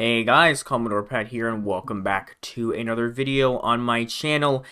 Hey guys, CommodorePET here, and welcome back to another video on my channel.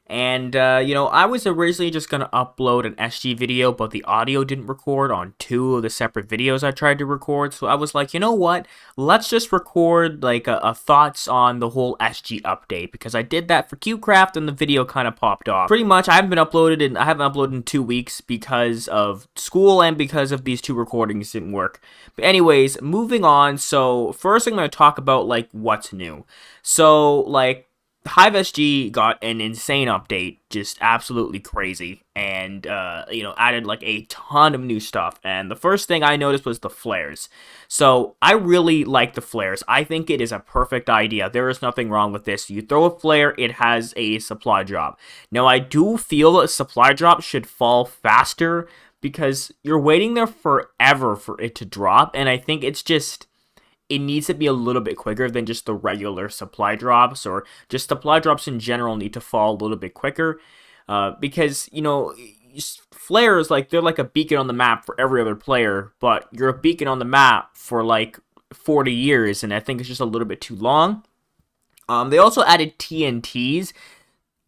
And, I was originally just going to upload an SG video, but the audio didn't record on two of the separate videos I tried to record. So I was like, you know what? Let's just record, like, a thoughts on the whole SG update, because I did that for QCraft and the video kind of popped off. Pretty much, I haven't uploaded in 2 weeks because of school and because of these two recordings didn't work. But anyways, moving on. So first I'm going to talk about, like, what's new. So, like, Hive SG got an insane update, just absolutely crazy, and, added, like, a ton of new stuff, and the first thing I noticed was the flares. So, I really like the flares. I think it is a perfect idea. There is nothing wrong with this. You throw a flare, it has a supply drop. Now, I do feel a supply drop should fall faster, because you're waiting there forever for it to drop, and I think it needs to be a little bit quicker than just the regular supply drops, or just supply drops in general need to fall a little bit quicker, because, flares, like, they're like a beacon on the map for every other player, but you're a beacon on the map for, like, 40 years, and I think it's just a little bit too long. They also added TNTs.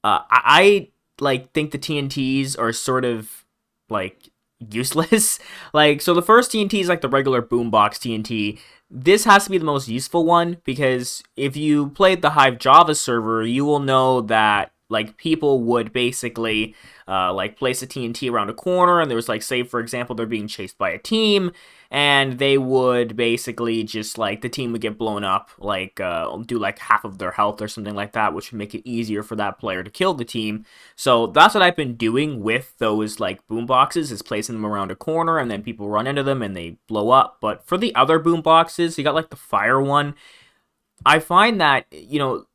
I like, think the TNTs are sort of, like, useless. Like, so the first TNT is like the regular boombox TNT. This has to be the most useful one, because if you played the Hive Java server, you will know that, like, people would basically like, place a TNT around a corner, and there was, like, say for example they're being chased by a team, and they would basically just, like, the team would get blown up, like, do like half of their health or something like that, which would make it easier for that player to kill the team. So that's what I've been doing with those, like, boom boxes, is placing them around a corner, and then people run into them and they blow up. But for the other boom boxes, you got, like, the fire one. I find that,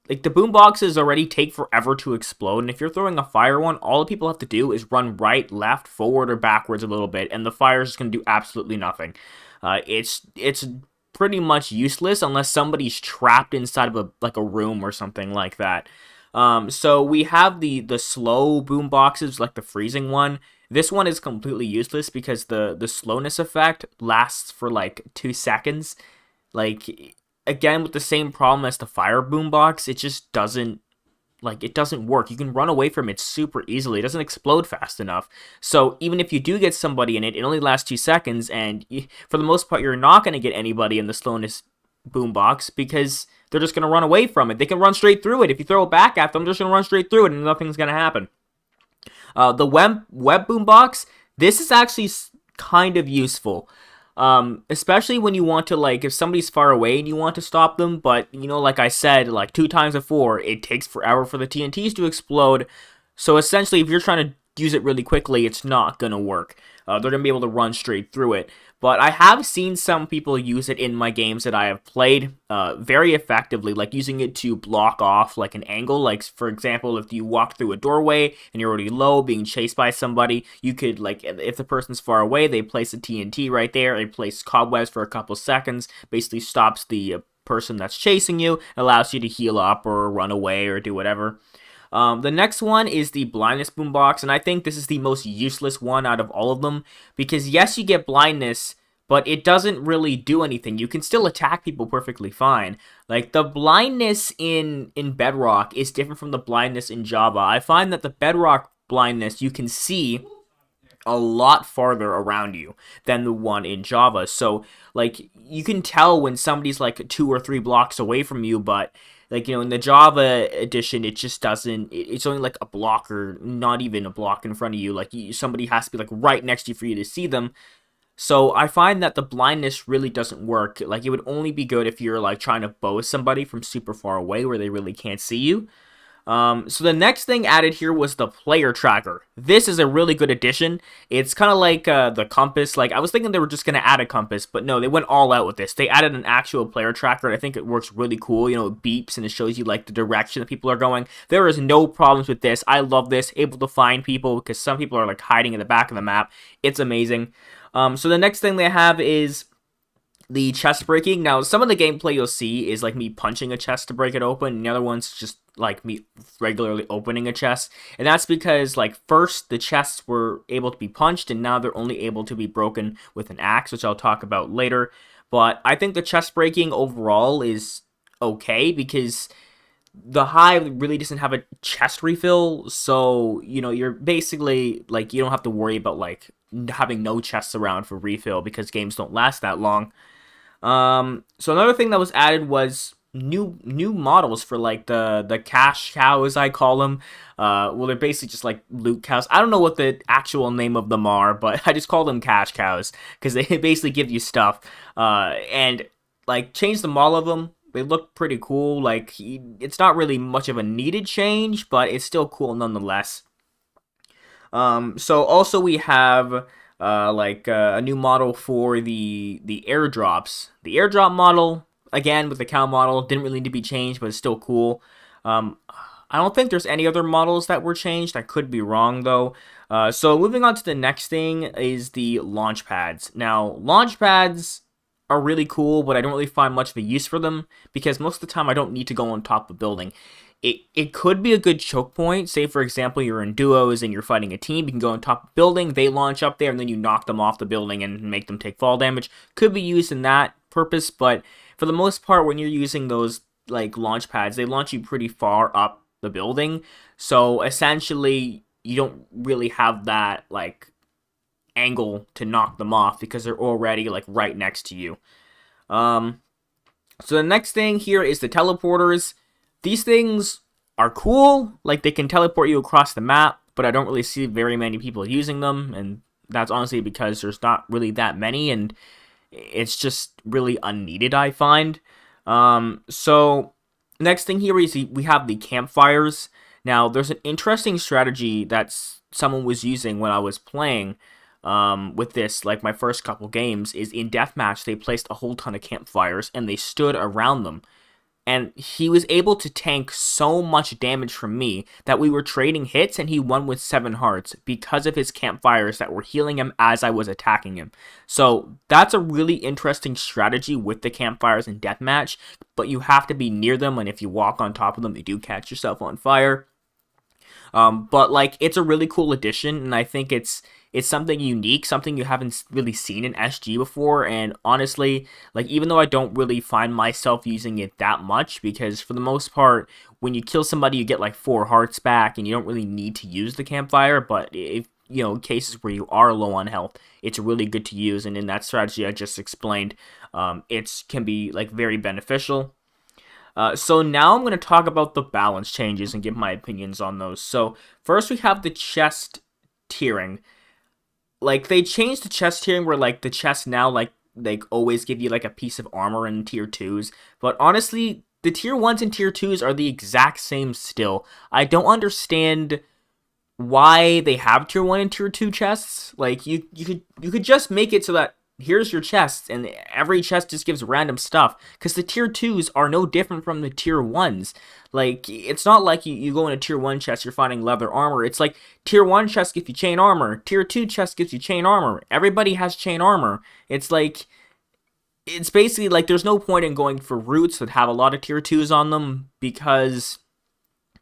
like, the boom boxes already take forever to explode, and if you're throwing a fire one, all the people have to do is run right, left, forward, or backwards a little bit, and the fire is just going to do absolutely nothing. It's pretty much useless unless somebody's trapped inside of a room or something like that. So we have the slow boom boxes, like the freezing one. This one is completely useless because the slowness effect lasts for, like, 2 seconds. Like, again, with the same problem as the fire boombox, it just doesn't, like, it doesn't work. You can run away from it super easily. It doesn't explode fast enough. So even if you do get somebody in it, it only lasts 2 seconds, and for the most part, you're not going to get anybody in the slowness boombox because they're just going to run away from it. They can run straight through it. If you throw it back at them, they're just going to run straight through it, and nothing's going to happen. The web boombox, this is actually kind of useful. Especially when you want to, like, if somebody's far away and you want to stop them, but, like I said, like, 2 times before, it takes forever for the TNTs to explode, so essentially, if you're trying to use it really quickly, it's not gonna work. They're gonna be able to run straight through it. But I have seen some people use it in my games that I have played very effectively, like using it to block off, like, an angle. Like, for example, if you walk through a doorway and you're already low, being chased by somebody, you could, like, if the person's far away, they place a TNT right there, they place cobwebs for a couple seconds, basically stops the person that's chasing you, allows you to heal up or run away or do whatever. The next one is the Blindness Boom Box, and I think this is the most useless one out of all of them, because yes, you get blindness, but it doesn't really do anything. You can still attack people perfectly fine. Like, the blindness in Bedrock is different from the blindness in Java. I find that the Bedrock blindness, you can see a lot farther around you than the one in Java. So, like, you can tell when somebody's, like, 2 or 3 blocks away from you, but, like, in the Java edition, it just doesn't, it's only, like, a block, or not even a block in front of you. Like, somebody has to be, like, right next to you for you to see them. So I find that the blindness really doesn't work. Like, it would only be good if you're, like, trying to bow somebody from super far away where they really can't see you. So the next thing added here was the player tracker. This is a really good addition. It's kind of like the compass. Like, I was thinking they were just going to add a compass, but no, they went all out with this. They added an actual player tracker, and I think it works really cool. It beeps, and it shows you, like, the direction that people are going. There is no problems with this. I love this. Able to find people, because some people are, like, hiding in the back of the map. It's amazing. So the next thing they have is the chest breaking. Now, some of the gameplay you'll see is, like, me punching a chest to break it open, and the other one's just, like, me regularly opening a chest. And that's because, like, first the chests were able to be punched, and now they're only able to be broken with an axe, which I'll talk about later. But I think the chest breaking overall is okay because the Hive really doesn't have a chest refill, so you're basically like you don't have to worry about like having no chests around for refill because games don't last that long. So another thing that was added was new models for like the cash cows, I call them. Well, they're basically just like loot cows. I don't know what the actual name of them are, but I just call them cash cows because they basically give you stuff. And like change the model of them. They look pretty cool. Like it's not really much of a needed change, but it's still cool nonetheless. So also we have a new model for the airdrops. The airdrop model, again with the cow model, didn't really need to be changed, but it's still cool. I don't think there's any other models that were changed. I could be wrong though. So moving on to the next thing is the launch pads. Now launch pads are really cool, but I don't really find much of a use for them because most of the time I don't need to go on top of a building. It could be a good choke point. Say, for example, you're in duos and you're fighting a team. You can go on top of a building, they launch up there, and then you knock them off the building and make them take fall damage. Could be used in that purpose, but for the most part, when you're using those like launch pads, they launch you pretty far up the building. So essentially, you don't really have that like angle to knock them off because they're already like right next to you. So the next thing here is the teleporters. These things are cool, like they can teleport you across the map, but I don't really see very many people using them, and that's honestly because there's not really that many, and it's just really unneeded, I find. So next thing here is we have the campfires. Now, there's an interesting strategy that someone was using when I was playing with this, like my first couple games, is in deathmatch, they placed a whole ton of campfires, and they stood around them. And he was able to tank so much damage from me that we were trading hits and he won with 7 hearts because of his campfires that were healing him as I was attacking him. So that's a really interesting strategy with the campfires in deathmatch, but you have to be near them, and if you walk on top of them, you do catch yourself on fire. But like it's a really cool addition, and I think it's something unique, something you haven't really seen in SG before. And honestly, like even though I don't really find myself using it that much, because for the most part, when you kill somebody, you get like 4 hearts back, and you don't really need to use the campfire. But if in cases where you are low on health, it's really good to use, and in that strategy I just explained, it can be like very beneficial. So now I'm going to talk about the balance changes and give my opinions on those. So first we have the chest tiering. Like they changed the chest tiering where like the chests now like they always give you like a piece of armor in tier 2s. But honestly, the tier 1s and tier 2s are the exact same still. I don't understand why they have tier 1 and tier 2 chests. Like you could just make it so that here's your chest, and every chest just gives random stuff, because the tier 2s are no different from the tier 1s. Like, it's not like you go in a tier 1 chest, you're finding leather armor. It's like, tier 1 chest gives you chain armor, tier 2 chest gives you chain armor. Everybody has chain armor. It's like, it's basically like there's no point in going for roots that have a lot of tier 2s on them, because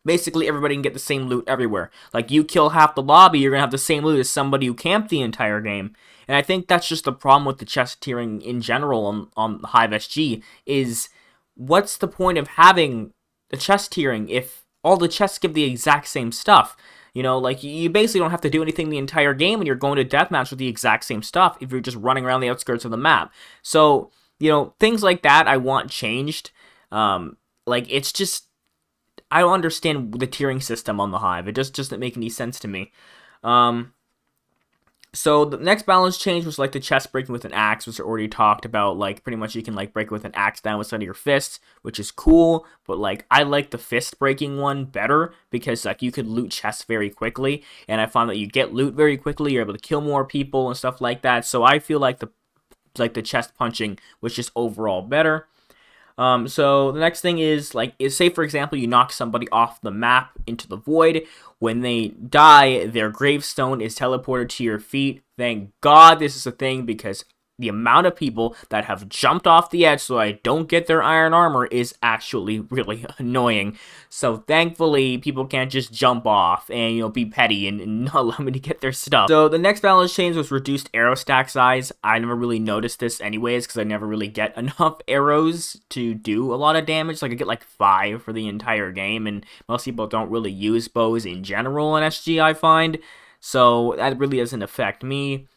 basically everybody can get the same loot everywhere. Like, you kill half the lobby, you're gonna have the same loot as somebody who camped the entire game. And I think that's just the problem with the chest tiering in general on Hive SG, is what's the point of having the chest tiering if all the chests give the exact same stuff? Like, you basically don't have to do anything the entire game, and you're going to deathmatch with the exact same stuff if you're just running around the outskirts of the map. So, things like that I want changed. Like, it's just, I don't understand the tiering system on the Hive. It just doesn't make any sense to me. So the next balance change was like the chest breaking with an axe, which I already talked about. Like pretty much you can like break it with an axe down with some of your fists, which is cool. But like I like the fist breaking one better because like you could loot chests very quickly, and I found that you get loot very quickly. You're able to kill more people and stuff like that. So I feel like the chest punching was just overall better. So the next thing is say for example you knock somebody off the map into the void. When they die, their gravestone is teleported to your feet. Thank God this is a thing, because the amount of people that have jumped off the edge so I don't get their iron armor is actually really annoying. So thankfully, people can't just jump off and, you know, be petty and not allow me to get their stuff. So the next balance change was reduced arrow stack size. I never really noticed this anyways because I never really get enough arrows to do a lot of damage. Like I get like 5 for the entire game, and most people don't really use bows in general in SG, I find. So that really doesn't affect me.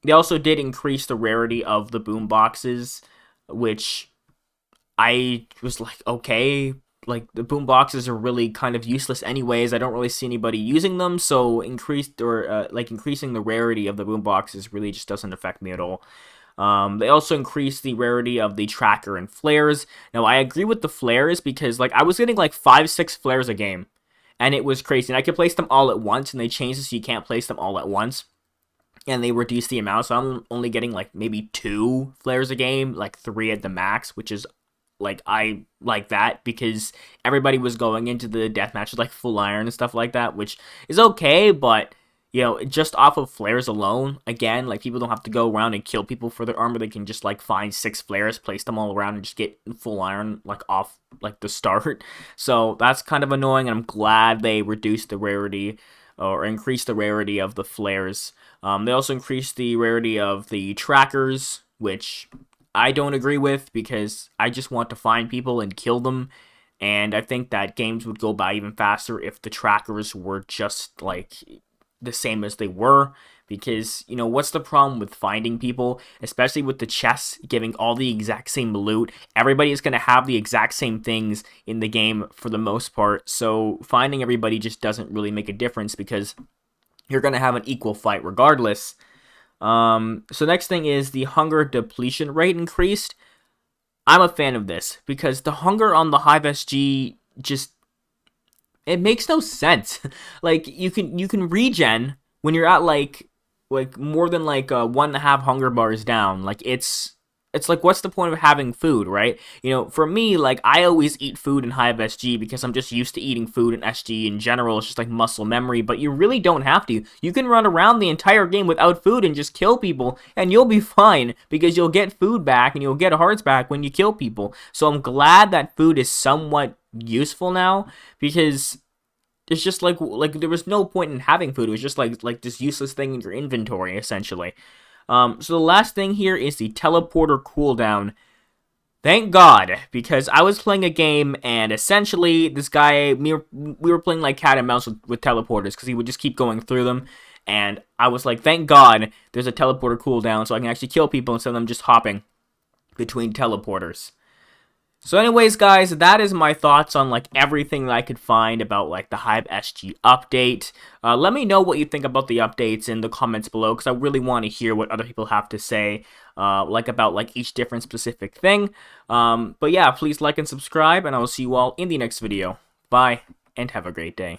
They also did increase the rarity of the boom boxes, which I was like, okay, like the boom boxes are really kind of useless anyways. I don't really see anybody using them, so increasing the rarity of the boom boxes really just doesn't affect me at all. They also increased the rarity of the tracker and flares. Now, I agree with the flares because like I was getting like 5-6 flares a game, and it was crazy. And I could place them all at once, and they changed it so you can't place them all at once. And they reduced the amount, so I'm only getting like maybe 2 flares a game, like 3 at the max, which is like, I like that because everybody was going into the deathmatch with like full iron and stuff like that, which is okay, but you know, just off of flares alone, again, like people don't have to go around and kill people for their armor. They can just like find 6 flares, place them all around, and just get full iron like off like the start. So that's kind of annoying, and I'm glad they reduced the rarity or increased the rarity of the flares. They also increased the rarity of the trackers, which I don't agree with because I just want to find people and kill them. And I think that games would go by even faster if the trackers were just like the same as they were. Because, you know, what's the problem with finding people, especially with the chests giving all the exact same loot? Everybody is going to have the exact same things in the game for the most part. So finding everybody just doesn't really make a difference because you're going to have an equal fight regardless. So next thing is the hunger depletion rate increased. I'm a fan of this because the hunger on the Hive SG just, it makes no sense. Like you can regen when you're at like more than like 1.5 hunger bars down. Like it's like, what's the point of having food, right? You know, for me, like I always eat food in Hive SG because I'm just used to eating food in SG in general. It's just like muscle memory, but you really don't have to. You can run around the entire game without food and just kill people, and you'll be fine because you'll get food back and you'll get hearts back when you kill people. So I'm glad that food is somewhat useful now because it's just like there was no point in having food. It was just like this useless thing in your inventory essentially. So the last thing here is the teleporter cooldown. Thank God, because I was playing a game and essentially this guy, we were playing like cat and mouse with teleporters because he would just keep going through them. And I was like, thank God there's a teleporter cooldown so I can actually kill people instead of them just hopping between teleporters. So anyways, guys, that is my thoughts on like everything that I could find about like the Hive SG update. Let me know what you think about the updates in the comments below because I really want to hear what other people have to say like about like each different specific thing. But yeah, please like and subscribe, and I will see you all in the next video. Bye, and have a great day.